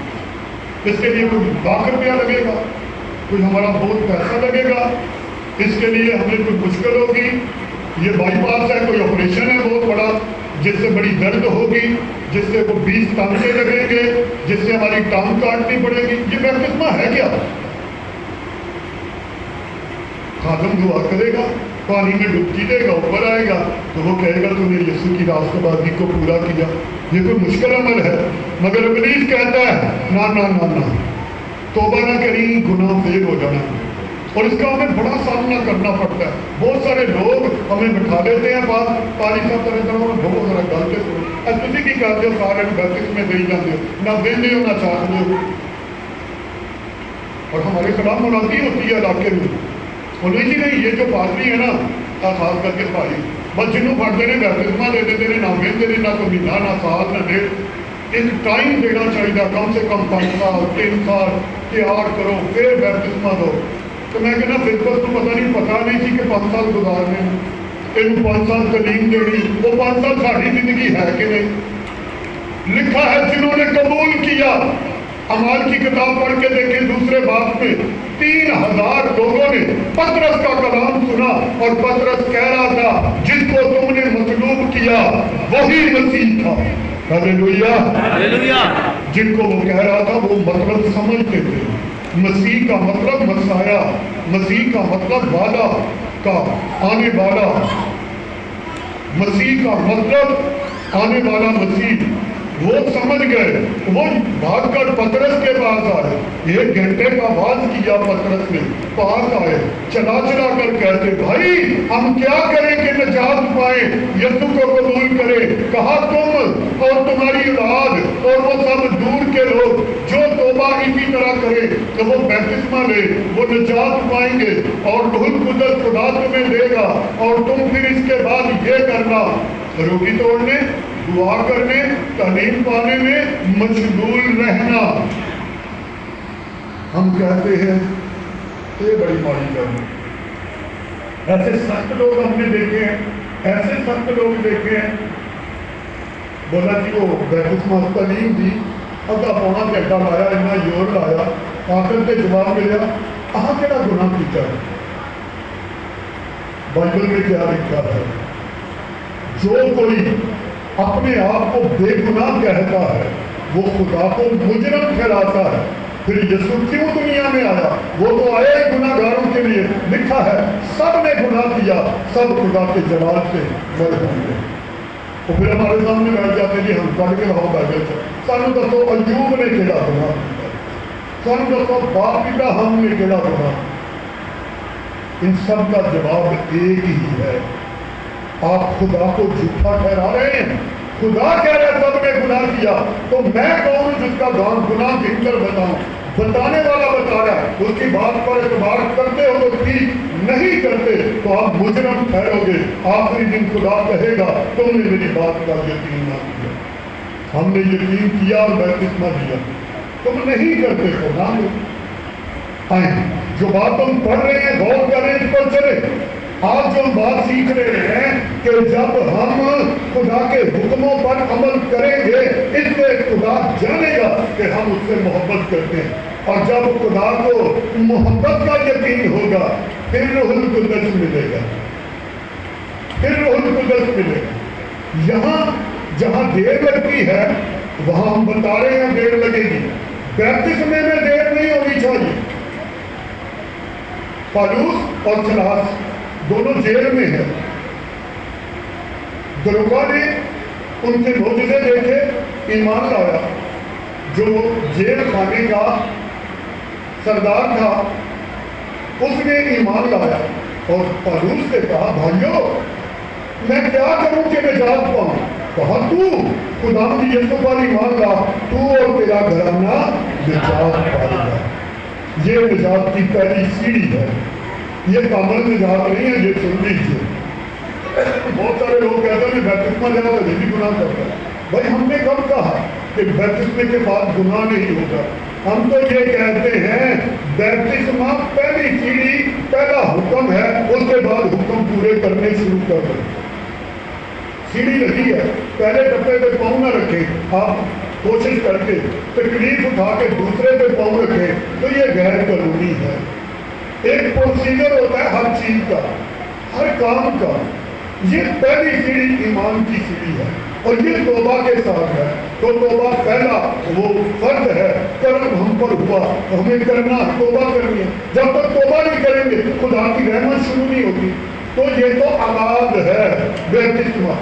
اس کے لیے کوئی ₹1,00,000 لگے گا، کوئی ہمارا بہت پیسہ لگے گا، اس کے لیے ہمیں کوئی مشکل ہوگی، یہ بائی پاس ہے، کوئی آپریشن ہے بہت بڑا، جس سے بڑی درد ہوگی، جس سے وہ 20 ٹانکے لگیں گے، جس سے ہماری ٹانگ کاٹنی پڑے گی، یہ بیپتسمہ ہے کیا؟ خادم دعا کرے گا، پانی میں ڈبکی دے گا، اوپر آئے گا تو وہ کہے گا تم نے یسوع کی راستہ بازی کو پورا کیا۔ یہ کوئی مشکل عمل ہے، مگر ابلیس کہتا ہے نا نا نا نا، توبہ نہ کریں گناہ فیر ہو جانا، اور اس کا ہمیں بڑا سامنا کرنا پڑتا ہے۔ بہت سارے لوگ ہمیں بٹھا لیتے ہیں بات پانی صاحب طرح بہت سارا گل سے سنو تھی کی کرتے ہو، سارے بیپتسم میں دے جاتے ہو، نہ دیندے ہو نہ چاہتے ہو، اور ہمارے خلاف منافی ہوتی ہے علاقے میں۔ اور نہیں یہ جو پادری ہے نا خاص کر کے بھائی بس جنہوں پڑھتے ہیں بیپتسمہ دے دیتے ہیں، نہ مہینے نہ کوئی مہینہ نہ سال نہ ڈیڑھ، ایک ٹائم دینا چاہیے کم سے کم 5 سال 3 سال تیار کرو پھر بیپتسمہ دو۔ تو میں کہنا بالکل تو پتہ نہیں تھی کہ 5 سال گزارنے ہیں، یہ 5 سال تعلیم دینی، وہ 5 سال ساری زندگی ہے کہ نہیں؟ لکھا ہے جنہوں نے قبول کیا، اعمال کی کتاب پڑھ کے دیکھیں دوسرے باب میں 3000 لوگوں نے پطرس کا کلام سنا، اور پطرس کہہ رہا تھا جس کو تم نے مطلوب کیا وہی مسیح تھا۔ ہاللیلویہ ہاللیلویہ۔ جن کو وہ کہہ رہا تھا وہ مطلب سمجھتے تھے۔ مسیح کا مطلب مسایا، مسیح کا مطلب وعدہ کا آنے والا، مسیح کا مطلب آنے والا مسیح، وہ سمجھ گئے۔ وہ بھاگ کر پطرس کے پاس آئے، 1 گھنٹے کا واز کیا پطرس نے، پاس آئے چلا چلا کر کہتے بھائی ہم کیا کریں کہ نجات پائیں، یسوع کو قبول کریں۔ کہا تم اور تمہاری اولاد اور وہ سب دور کے لوگ جو توبہ اسی طرح کرے کہ وہ بیپتسمہ لے وہ نجات پائیں گے، اور روح القدس خدا تمہیں دے گا، اور تم پھر اس کے بعد یہ کرنا، روٹی توڑنے، دعا کرنے، تعلیم پانے میں مشغول رہنا۔ ہم کہتے ہیں یہ بڑی ماڑی کرنا۔ ایسے سخت لوگ ہم نے دیکھے ہیں، ایسے سخت لوگ دیکھے ہیں، بولا جی وہ بیپتسمہ تعلیم دی، آدھا پونا گھنٹہ لایا، اتنا زور لایا، آخر کے جواب ملیا آہ کہڑا گناہ کیتا ہے؟ بائبل میں کیا لکھا ہے؟ جو کوئی اپنے آپ کو بے گناہ کہتا ہے وہ خدا کو مجرم ٹھہراتا ہے۔ پھر یسوع کیوں دنیا میں آیا؟ وہ تو آیا ہی گناہ گاروں کے لیے۔ لکھا ہے سب نے گناہ کیا، سب خدا کے جلال سے محروم ہوئے۔ اور پھر ہمارے سامنے بیٹھ جاتے جی ہم پڑھ کے رہو بائبل سے، سانو دسو ایوب نے کیڑا گناہ کیا، سانو دسو باپ ابراہیم نے کیڑا گناہ۔ ان سب کا جواب ایک ہی ہے، آپ خدا کو جھوٹا ٹھہرا رہے ہیں۔ خدا کہہ رہا ہے سب نے گناہ کیا، تو میں کون ہوں جس کا گناہ کہہ کر بتاؤں؟ بتانے والا بتا رہا ہے، اس کی بات پر اعتبار کرتے ہو تو ٹھیک، نہیں کرتے تو آپ مجرم ٹھہرو گے۔ آخری دن خدا کہے گا تم نے میری بات کا یقین نہ کیا، ہم نے یقین کیا اور بیپتسمہ دیا، تم نہیں کرتے تو نہ لو۔ آئیں جو بات ہم پڑھ رہے ہیں غور کریں، اس پر چلے۔ آج جو ہم بات سیکھ رہے ہیں کہ جب ہم خدا کے حکموں پر عمل کریں گے اس سے خدا جانے گا کہ ہم اس سے محبت کرتے ہیں، اور جب خدا کو محبت کا یقین ہوگا پھر روح القدس ملے گا، پھر روح القدس ملے گا۔ یہاں جہاں دیر لگتی ہے وہاں ہم بتا رہے ہیں دیر لگے گی، بیپتسمے میں دیر نہیں ہونی چاہیے۔ پالوس اور سلاس دونوں جیل میں ہیں، دروگا نے ان سے معجزے دیکھے، ایمان لایا۔ جو جیل خانے کا سردار تھا اس نے ایمان لایا اور پالوس سے کہا بھائیو میں کیا کروں کہ نجات پاؤں؟ کہا تو خدا کی یسوع پر ایمان لا، تو اور تیرا گھرانہ نجات پائے گا۔ یہ نجات کی پہلی سیڑھی ہے، یہ کامل نجات نہیں ہے، یہ سن لیجیے۔ بہت سارے لوگ کہتے ہیں بیپتسمہ لیا تو جلدی گناہ کرتا ہے۔ بھائی ہم نے کب کہا کہ بیپتسمے کے بعد گناہ نہیں ہوگا؟ ہم تو یہ کہتے ہیں بیپتسمہ پہلی سیڑھی، پہلا حکم ہے، اس کے بعد حکم پورے کرنے شروع کر دیں۔ سیڑھی لگی ہے، پہلے ڈبے پہ پاؤں نہ رکھیں، آپ کوشش کر کے تکلیف اٹھا کے دوسرے پہ پاؤں رکھیں تو یہ غیر قانونی ہے۔ ایک پروسیجر ہوتا ہے ہر چیز کا، ہر کام کا۔ یہ پہلی سیڑھی ایمان کی سیڑھی ہے۔ اور یہ توبہ کے ساتھ ہے. تو توبہ پہلا وہ فرض ہے، کرم ہم پر ہوا، ہمیں کرنا توبہ کرنی ہے. جب تک توبہ نہیں کریں گے خدا کی رحمت شروع نہیں ہوگی. تو یہ تو آغاز ہے بیپتسمہ.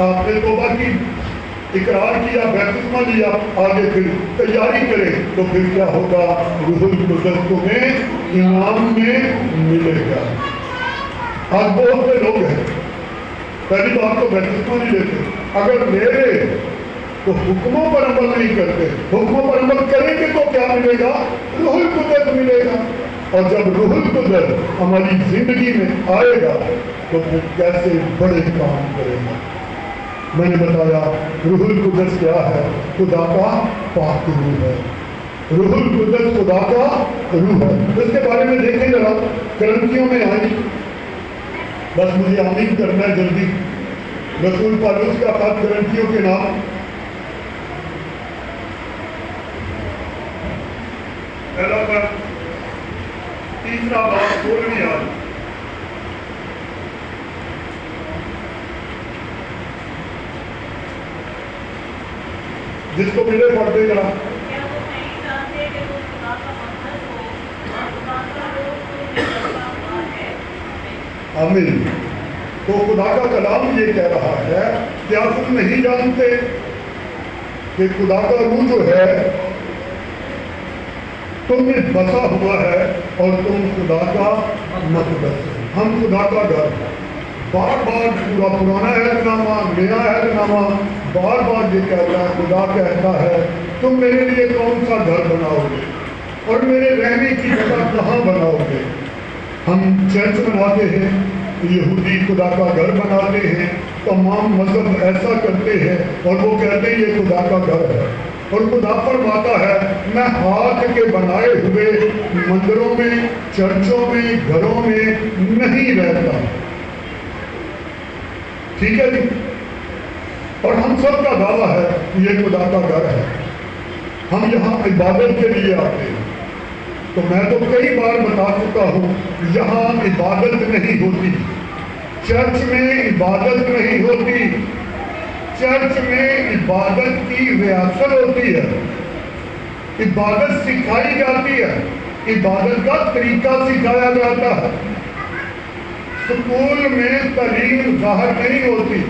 آپ نے توبہ کی، اقرار کیا، بیپتسمہ لیا، آگے پھر تیاری کرے تو پھر کیا ہوگا؟ روح القدس تمہیں انعام میں ملے گا. آج بہت سے لوگ ہیں پہلی بات تو بیپتسمہ نہیں لیتے، اگر لے لے تو حکموں پر عمل نہیں کرتے. حکموں پر عمل کریں گے تو کیا ملے گا؟ روح القدس ملے گا. اور جب روح القدس ہماری زندگی میں آئے گا تو پھر کیسے بڑے کام کرے گا. میں نے بتایا روح القدس کیا ہے؟ خدا کا پاک روح ہے. روح القدس خدا کا روح ہے. اس کے بارے میں دیکھیں ذرا، کرنتھیوں میں آئی، بس مجھے آمین کرنا ہے جلدی. رسول پالوس کا خط کرنتھیوں کے نام، پہلا خط، تیسرا باب، 16ویں آیت. جس کو ملے پڑھ دے ذرا. آمین. تو خدا کا کلام یہ کہہ رہا ہے، کیا تم نہیں جانتے کہ خدا کا روح جو ہے تم میں بسا ہوا ہے اور تم خدا کا مقدس. ہم خدا کا گھر. بار بار پورا پرانا عہد نامہ، نیا عہد نامہ بار بار یہ کہتا ہے، خدا کہتا ہے تم میرے لیے کون سا گھر بناؤ گے اور میرے رہنے کی جگہ کہاں بناؤ گے. ہم چرچ بناتے ہیں، یہودی خدا کا گھر بناتے ہیں، تمام مذہب ایسا کرتے ہیں اور وہ کہتے ہیں یہ خدا کا گھر ہے. اور خدا فرماتا ہے میں ہاتھ کے بنائے ہوئے مندروں میں، چرچوں میں، گھروں میں نہیں رہتا. ٹھیک ہے جی. اور ہم سب کا دعویٰ ہے یہ خدا کا گھر ہے. ہم یہاں عبادت کے لیے آتے ہیں. تو میں تو کئی بار بتا چکا ہوں یہاں عبادت نہیں ہوتی، چرچ میں عبادت نہیں ہوتی. چرچ میں عبادت کی ریاست ہوتی ہے، عبادت سکھائی جاتی ہے، عبادت کا طریقہ سکھایا جاتا ہے. سکول میں تعلیم ظاہر نہیں ہوتی،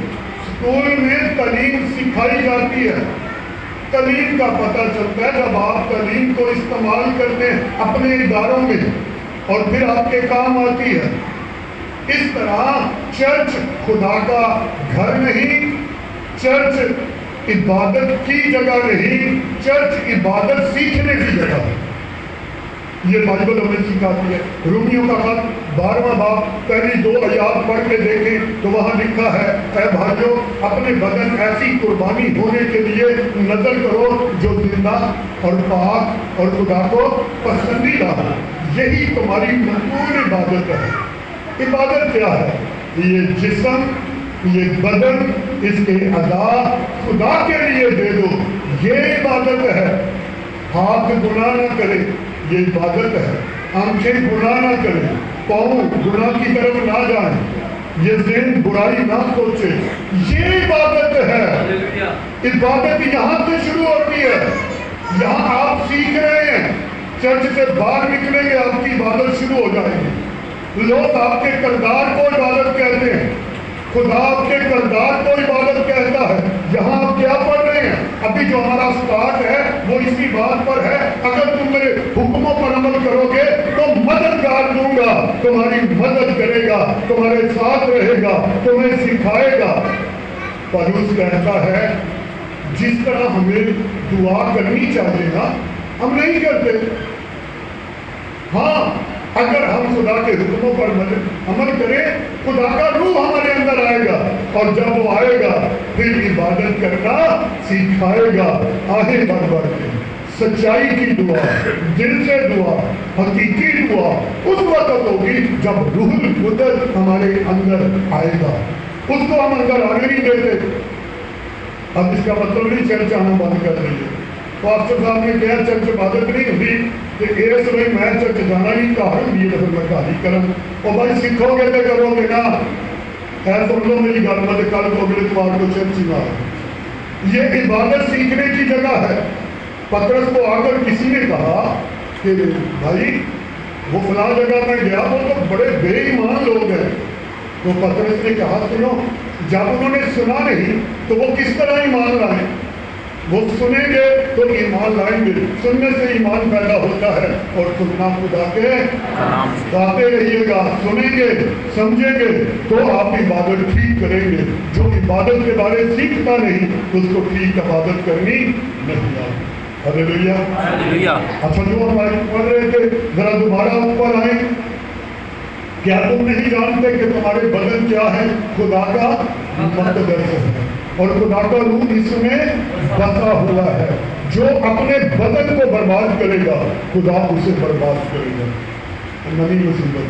سکول میں تعلیم سکھائی جاتی ہے. تعلیم کا پتہ چلتا ہے جب آپ تعلیم کو استعمال کرتے ہیں اپنے اداروں میں اور پھر آپ کے کام آتی ہے. اس طرح چرچ خدا کا گھر نہیں، چرچ عبادت کی جگہ نہیں، چرچ عبادت سیکھنے کی جگہ ہے. یہ بائبل ہمیں سکھاتی ہے. رومیوں کا خط 12واں باب پہلی 2 آیات پڑھ کے دیکھیں تو وہاں لکھا ہے اے بھائیو اپنے بدن ایسی قربانی ہونے کے لیے نظر کرو جو زندہ اور پاک اور خدا کو پسندیدہ ہو. یہی تمہاری مقبول عبادت ہے. عبادت کیا ہے؟ یہ جسم، یہ بدن، اس کے اعضاء خدا کے لیے دے دو، یہ عبادت ہے. ہاتھ گناہ نہ کرے، یہ عبادت ہے. آنکھیں گناہ نہ کریں، پاؤں گناہ کی طرف نہ جائیں، یہ ذہن برائی نہ سوچے، یہ عبادت ہے. عبادت یہاں سے شروع ہوتی ہے. یہاں آپ سیکھ رہے ہیں، چرچ سے باہر نکلیں گے آپ کی عبادت شروع ہو جائے گی. لوگ آپ کے کردار کو عبادت کہتے ہیں، خدا آپ کے کردار کو عبادت کہتا ہے. یہاں آپ کیا پڑھ رہے ہیں؟ ابھی جو ہمارا سٹارٹ ہے وہ اسی بات پر ہے اگر تم میرے حکموں پر عمل کرو گے تو مددگار دوں گا، تمہاری مدد کرے گا، تمہارے ساتھ رہے گا، تمہیں سکھائے گا. پالوس کہتا ہے جس طرح ہمیں دعا کرنی چاہیے نا ہم نہیں کرتے. ہاں اگر ہم خدا کے حکموں پر عمل کریں خدا کا روح ہمارے اندر آئے گا اور جب وہ آئے گا پھر عبادت کرنا سکھائے گا. آگے بڑھ بڑھ کے سچائی کی دعا، دل سے دعا، حقیقی دعا اس وقت ہوگی جب روح القدس ہمارے اندر آئے گا. اس کو ہم اندر آنے نہیں دیتے. اب اس کا مطلب نہیں چرچ آنا بند کر دیجیے. پاسٹر صاحب نے کہا چرچ عبادت نہیں ہوتی کہ اس بھائی میں چرچ جانا نہیں کہا یہ تو میں کہا کروں اور بھائی سیکھو گے تو کرو گے نا. خیر سن لو میری گل مت کل کو اگلے اتوار کو چرچ نہ یہ عبادت سیکھنے کی جگہ ہے. پطرس کو آ کر کسی نے کہا کہ بھائی وہ فلاں جگہ میں گیا وہ تو بڑے بے ایمان لوگ ہیں. تو پطرس نے کہا سنو، جب انہوں نے سنا نہیں تو وہ کس طرح ایمان لائیں؟ وہ سنیں گے تو ایمان لائیں گے. سننے سے ایمان پیدا ہوتا ہے اور سننا خدا کے گاتے رہیے گا. سنیں گے سمجھیں گے تو آپ عبادت ٹھیک کریں گے. جو عبادت کے بارے سیکھتا نہیں اس کو ٹھیک عبادت کرنی نہیں آتی. ہلیلویا. ہلیلویا. اچھا جو ہمارے پڑھ رہے تھے ذرا دوبارہ اوپر آئیں. کیا تم نہیں جانتے کہ تمہارے بدن کیا ہے؟ خدا کا مقدس ہے اور خدا کا روح اس میں بسا ہوا ہے. جو اپنے بدن کو برباد کرے گا خدا اسے برباد کرے گا. نئی مصیبت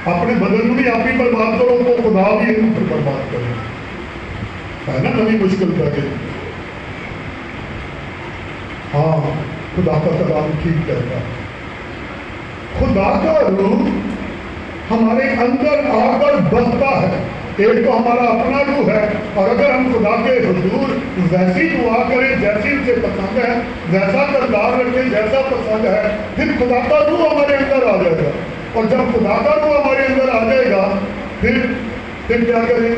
اپنے بدن کو بھی آپ ہی برباد کرو تو خدا بھی ان پر برباد کرے گا. ہے نا نئی مشکل کر کے. ہاں خدا کا کلام ٹھیک کہتا ہے. خدا کا روح ہمارے اندر آ کر بستا ہے. ایک تو ہمارا اپنا روح ہے اور اگر ہم خدا کے حضور ویسی دعا کریں جیسی اسے پسند ہے، ویسا کردار رکھیں جیسا پسند ہے، پھر خدا کا روح ہمارے اندر آ جائے گا. اور جب خدا کا روح ہمارے اندر آ جائے گا پھر کیا کریں؟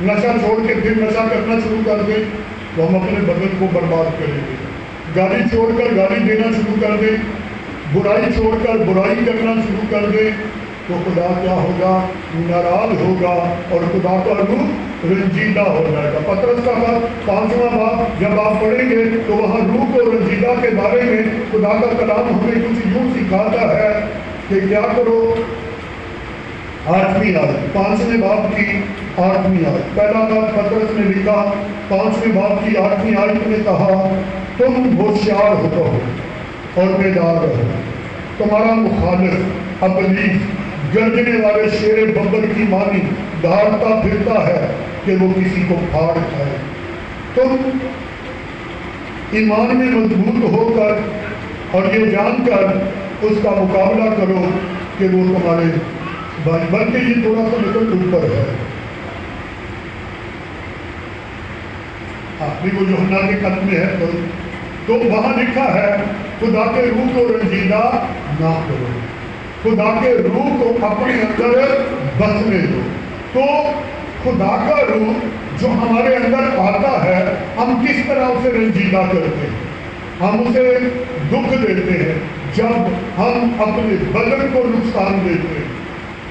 نشہ چھوڑ کے پھر نشہ کرنا شروع کر دیں تو ہم اپنے بدن کو برباد کریں گے. گالی چھوڑ کر گالی دینا شروع کر دیں، برائی چھوڑ کر برائی کرنا شروع کر دیں تو خدا کیا ہوگا؟ ناراض ہوگا اور خدا کا روح رنجیدہ ہو جائے گا. پطرس کا خط 5واں باب جب آپ پڑھیں گے تو وہاں روح کو رنجیدہ کے بارے میں خدا کا کلام ہمیں کچھ یوں سکھاتا ہے کہ کیا کرو. 8ویں آیت 5ویں باب کی 8ویں آیت. پہلا بات پطرس نے لکھا 5ویں باب کی 8ویں آیت میں کہا تم ہوشیار ہو رہو اور بیدار رہو. تمہارا مخالف ابلیس گرجنے والے شیر ببر کی مانی دھاڑتا پھرتا ہے کہ وہ کسی کو پھاڑ کھائے. تم ایمان میں مضبوط ہو کر اور یہ جان کر اس کا مقابلہ کرو کہ وہ تمہارے بلکہ یہ تھوڑا سا نکل اوپر ہے. آخری وہ یوحنا کے خط میں ہے تو وہاں لکھا ہے خدا کے روح کو رنجیدہ نہ کرو، خدا کے روح کو اپنے اندر بسنے دو. تو خدا کا روح جو ہمارے اندر آتا ہے ہم کس طرح اسے رنجیدہ کرتے ہیں؟ ہم اسے دکھ دیتے ہیں جب ہم اپنے بدن کو نقصان دیتے ہیں.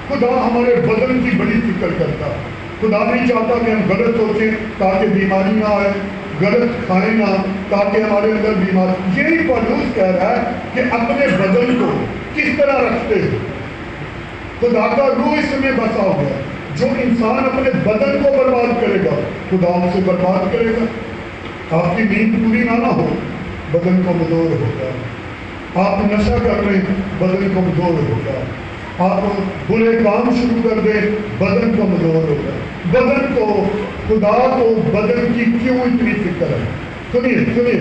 خدا ہمارے بدن کی بڑی فکر کرتا ہے. خدا نہیں چاہتا کہ ہم غلط سوچیں تاکہ بیماری نہ آئے، غلط کھائیں نہ تاکہ ہمارے اندر بیماری. یہی پولس کہہ رہا ہے کہ اپنے بدن کو کس طرح رکھتے ہیں. خدا کا روح اس میں بسا ہوا ہے. جو انسان اپنے بدن کو برباد کرے گا خدا اسے برباد کرے گا. آپ کی نیند پوری نہ ہو بدن کمزور ہوگا. آپ نشہ کر رہے ہیں بدن کمزور ہوگا. آپ برے کام شروع کر دیں بدن کمزور ہوگا. بدن کو خدا کو بدن کی کیوں اتنی فکر ہے؟ سنیے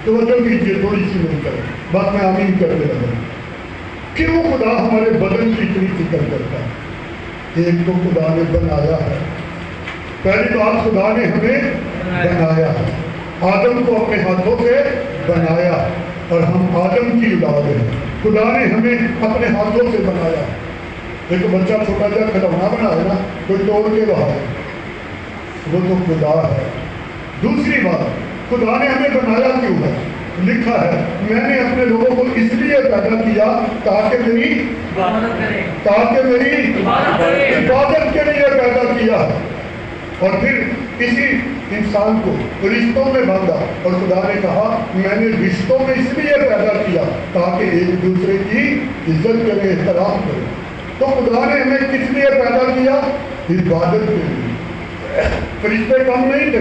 توجہ کیجیے تھوڑی سی مل کر بات میں آمین کرتے رہا. کیوں خدا ہمارے بدن کی اتنی فکر کرتا ہے؟ ایک تو خدا نے بنایا ہے. پہلی بات خدا نے ہمیں بنایا ہے. آدم کو اپنے ہاتھوں سے بنایا اور ہم آدم کی اولاد ہیں. خدا نے ہمیں اپنے ہاتھوں سے بنایا. ایک بچہ چھوٹا سا کھلونا بنایا نا کوئی توڑ کے رہا ہے وہ تو خدا ہے. دوسری بات خدا نے ہمیں بنایا کیوں ہے؟ لکھا ہے میں نے اپنے لوگوں کو اس لیے پیدا کیا تاکہ میری عبادت کے لیے پیدا کیا. اور پھر کسی انسان کو رشتوں میں باندھا اور خدا نے کہا میں نے رشتوں میں اس لیے پیدا کیا تاکہ ایک دوسرے کی عزت کرے احترام کرے. تو خدا نے ہمیں کس لیے پیدا کیا؟ عبادت کے لیے. فرشتے کم نہیں تھے،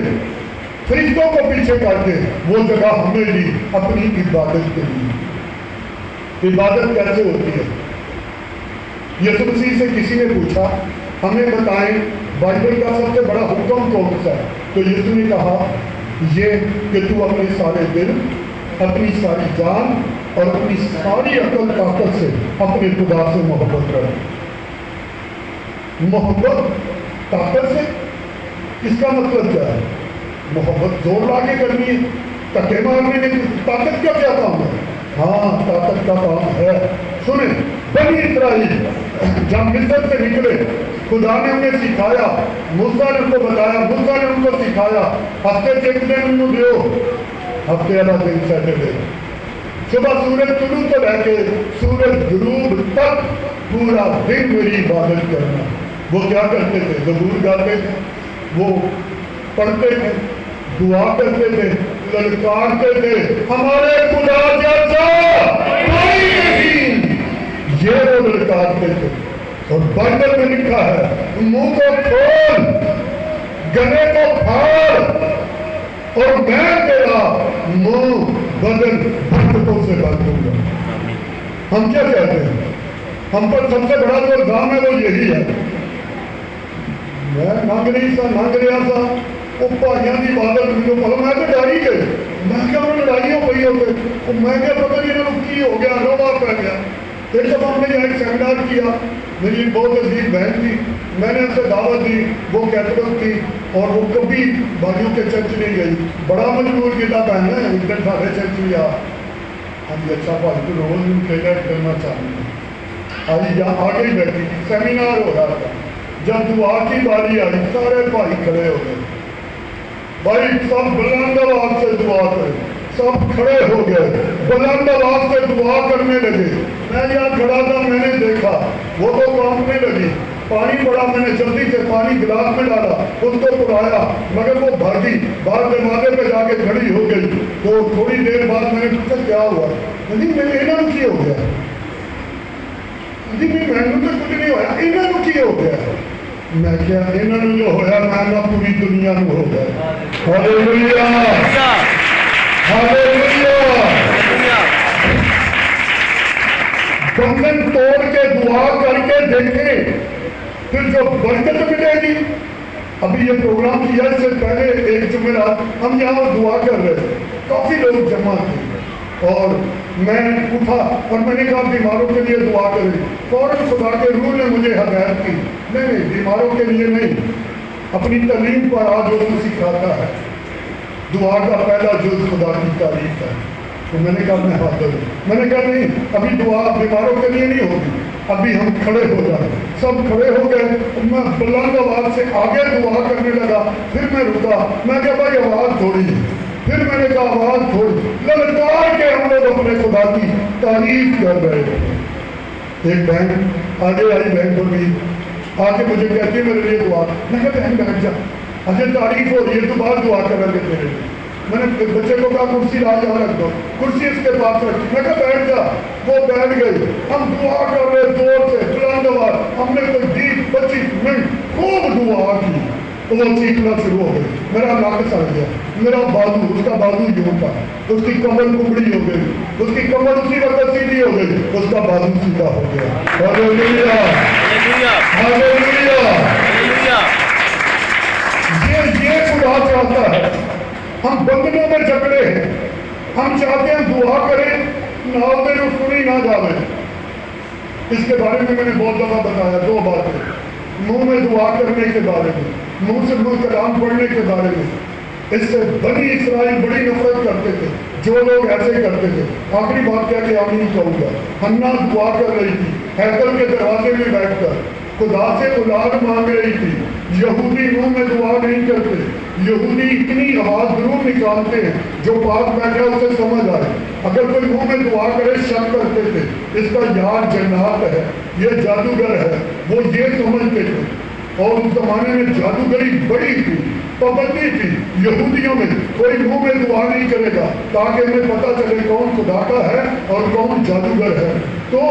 فرشتوں کو پیچھے کرتے وہ جگہ ہمیں لی اپنی عبادت کے لیے. عبادت کیسے ہوتی ہے؟ یسوع مسیح سے کسی نے پوچھا ہمیں بتائیں بائبل کا سب سے بڑا حکم کون سا ہے؟ تو یسوع نے کہا یہ کہ تو اپنے سارے دل، اپنی ساری جان اور اپنی ساری عقل طاقت سے اپنے خدا سے محبت کرے. محبت طاقت سے اس کا مطلب کیا ہے؟ محبت زور لا کے کرنی ہے، دھکے مارنے میں طاقت کا کیا کام ہے؟ ہاں طاقت کا کام ہے۔ سنیں، بنی اسرائیل جب مصر سے نکلے خدا نے انہیں سکھایا، موسیٰ نے ان کو بتایا، موسیٰ نے ان کو سکھایا، ہفتے سے ایک دن انہوں دیو، ہفتے والا دن سیٹرڈے، صبح سورج طلوع سے لے کے سورج غروب تک پورا دن میری عبادت کرنا۔ وہ کیا کرتے تھے؟ زبور گاتے تھے، وہ پڑھتے تھے، دعا کرتے تھے، للکارتے تھے، ہمارے خدا جیسا کوئی نہیں، یہ وہ للکارتے تھے۔ اور بائبل میں لکھا ہے منہ کو کھول، گلے کو پھاڑ، اور میں تیرا منہ بدن برکتوں سے بھر دوں گا۔ ہم کیا کہتے ہیں؟ ہم پر سب سے بڑا جو الزام ہے وہ یہی ہے، میں ننگ رہا تھا وہ بھائیوں کی عبادت مجھے پتا، میں تو ڈر ہی گئی، میں کیا انہوں لڑائیوں پئی ہوتے، میں کیا پتہ نہیں انہوں کی ہو گیا، روبا پہ گیا۔ پھر جب ہم نے یہاں ایک سیمینار کیا، میری بہت عزیز بہن تھی، میں نے ان سے دعوت دی، وہ کیتھولک تھی اور وہ کبھی بھائیوں کے چرچ نہیں گئی، بڑا مجبور کیا بہن ہے ایک دن سارے چرچ لیا، ہم اچھا بھائی تو روز ان کے لیے کرنا چاہتے ہیں۔ آئی یہاں آگے ہی بیٹھی تھی، سیمینار ہو رہا تھا، جب دعا کی باری آئی سارے بھائی کھڑے ہو گئے، بھائی سب بلند آواز سے دعا کریں، سب کھڑے ہو گئے، بلند آواز سے دعا کرنے لگے۔ میں یہاں کھڑا تھا، میں نے دیکھا وہ تو کانپنے لگی، پانی پڑا، میں نے جلدی سے پانی گلاس میں ڈالا، اس کو پڑایا، مگر وہ بھر گئی، باہر دروازے پہ جا کے کھڑی ہو گئی۔ تو تھوڑی دیر بعد میں نے پوچھا کیا ہوا؟ جی میں نے انہوں کی ہو گیا، جی میں تو کچھ نہیں ہوا، انہوں کی ہو گیا۔ میں کیا انہوں جو ہویا میں نہ پوری دنیا میں ہو گیا۔ ہاللیلویا ہاللیلویا۔ بندھن توڑ کے دعا کر کے دیکھیں، پھر جو برکت ملے گی۔ ابھی یہ پروگرام کیا اس سے پہلے ایک جمعرات ہم یہاں دعا کر رہے تھے، کافی لوگ جمع تھے، اور میں اٹھا اور میں نے کہا بیماروں کے لیے دعا کریں۔ فوراً خدا کے روح نے مجھے ہدایت کی، نہیں بیماروں کے لیے نہیں، اپنی تعلیم پر آج وہ سکھاتا ہے، دعا کا پہلا جز خدا کی تعریف ہے۔ تو میں نے کہا میں حاضر ہوں، میں نے کہا نہیں ابھی دعا بیماروں کے لیے نہیں ہوگی، ابھی ہم کھڑے ہو جائیں۔ سب کھڑے ہو گئے، میں بلند آواز سے آگے دعا کرنے لگا، پھر میں رکا، میں کہا بھائی آواز تھوڑی، پھر میں نے کہا آواز تھوڑی، للکار کے ہم لوگ اپنے خدا کی تعریف کر رہے تھے۔ ایک بہن آگے آئی، بہن کو بھی آ کے مجھے کہتی ہے میرے لیے دعا، میں کہا بہن بیٹھ جا، اچھا تعریف ہو رہی ہے تو بعد دعا کریں گے تیرے لیے۔ میں نے بچے کو کہا کرسی لا یہاں رکھ دو، کرسی اس کے پاس رکھی، میں کہا بیٹھ جا، وہ بیٹھ گئی۔ ہم دعا کر رہے زور سے بلند آواز، ہم نے کوئی 20-25 منٹ خوب دعا کی، وہ چیخنا شروع ہو گئی، میرا ناک سڑ گیا، میرا بازو، اس کا بازو یوں تھا، اس کی کمر کمڑی ہو گئی، اس کی کمر اسی وقت سیدھی ہو گئی، اس کا بازو سیدھا ہو گیا۔ ہاللیلویا ہاللیلویا۔ یہ خدا چاہتا ہے، ہم بندنوں میں جھگڑے ہیں، ہم چاہتے ہیں دعا کریں ناؤ میں سنی نہ جاوے۔ اس کے بارے میں نے بہت دفعہ بتایا، دو باتیں، منہ میں دعا کرنے کے بارے میں، منہ سے منہ کلام پڑھنے کے بارے میں۔ اس سے بنی اسرائیل بڑی نفرت کرتے تھے، جو لوگ ایسے کرتے تھے۔ آخری بات کیا کہ آمین کہوں گا، حنا دعا کر رہی تھی ہیکل کے دروازے میں بیٹھ کر، خدا سے اولاد مانگ رہی تھی۔ یہودی منہ میں دعا نہیں کرتے، یہودی اتنی آواز ضرور نکالتے ہیں جو پاس بیٹھا اسے سمجھ آئے۔ اگر کوئی منہ میں دعا کرے شک کرتے تھے، اس کا یار جنات ہے، یہ جادوگر ہے، وہ یہ سمجھتے تھے۔ اور اس زمانے میں جادوگری بڑی تھی، پابندی تھی یہودیوں میں، کوئی منہ میں دعا نہیں کرے گا تاکہ انہیں پتہ چلے کون خدا کا ہے اور کون جادوگر ہے۔ تو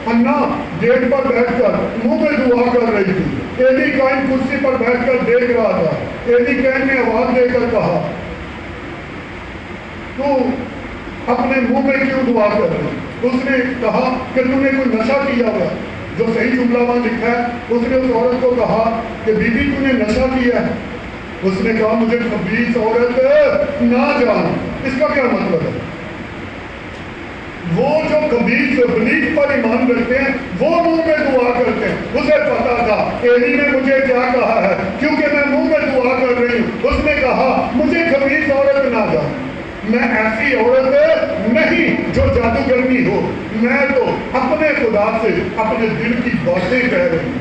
حنا گیٹ پر بیٹھ کر منہ میں دعا کر رہی تھی، ایلی کائن کرسی پر بیٹھ کر دیکھ رہا تھا۔ ایلی کائن نے آواز دے کر کہا تو اپنے منہ میں کیوں دعا کر رہی؟ اس نے کہا کہ تم نے کوئی نشہ کیا ہوا، جو صحیح جملہ وہاں لکھا ہے، اس نے اس عورت کو کہا کہ بی بی تم نے نشہ کیا ہے؟ اس نے کہا مجھے خبیث عورت نہ جان۔ اس کا کیا مطلب ہے؟ وہ جو خبیث ابلیس پر ایمان رکھتے ہیں وہ منہ میں دعا کرتے ہیں. اسے پتا تھا ایلی نے مجھے کیا کہا ہے کیونکہ میں منہ میں دعا کر رہی ہوں. اس نے کہا مجھے خبیث عورت نہ جا. میں ایسی عورت نہیں جو جادوگرنی ہو. میں تو اپنے خدا سے اپنے دل کی باتیں کہہ رہی ہوں.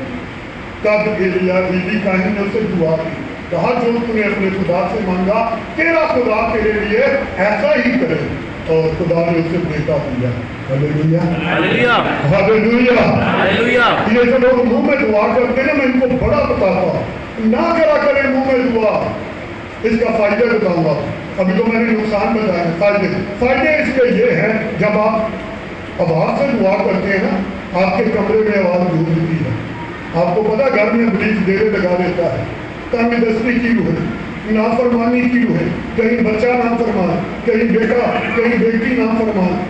تب ایلیا بیوی کاہن نے اسے دعا کی. کہا جو تم نے اپنے خدا سے مانگا تیرا خدا تیرے لیے ایسا ہی کرے. اور خدا نے اسے بیٹا دیا. ہاللیلویا ہاللویا ہاللیلویا. ہاللویا. یہ جو لوگ منہ میں دعا کرتے ہیں نا میں ان کو بڑا بتاتا ہوں نہ کرا کریں منہ میں دعا. اس کا فائدہ بتاؤں گا. ابھی تو میں نے نقصان بتایا ہے. فائدے اس کے یہ ہیں جب آپ آواز سے دعا کرتے ہیں نا آپ کے کمرے میں آواز گونجتی ہے. آپ کو پتا گھر میں بلیچ ڈیرے لگا دیتا ہے. تنگ دستی کی روح ہے, نافرمانی کی روح ہے. کہیں بچہ نافرمان, کہیں بیٹا کہیں بیٹی نافرمان.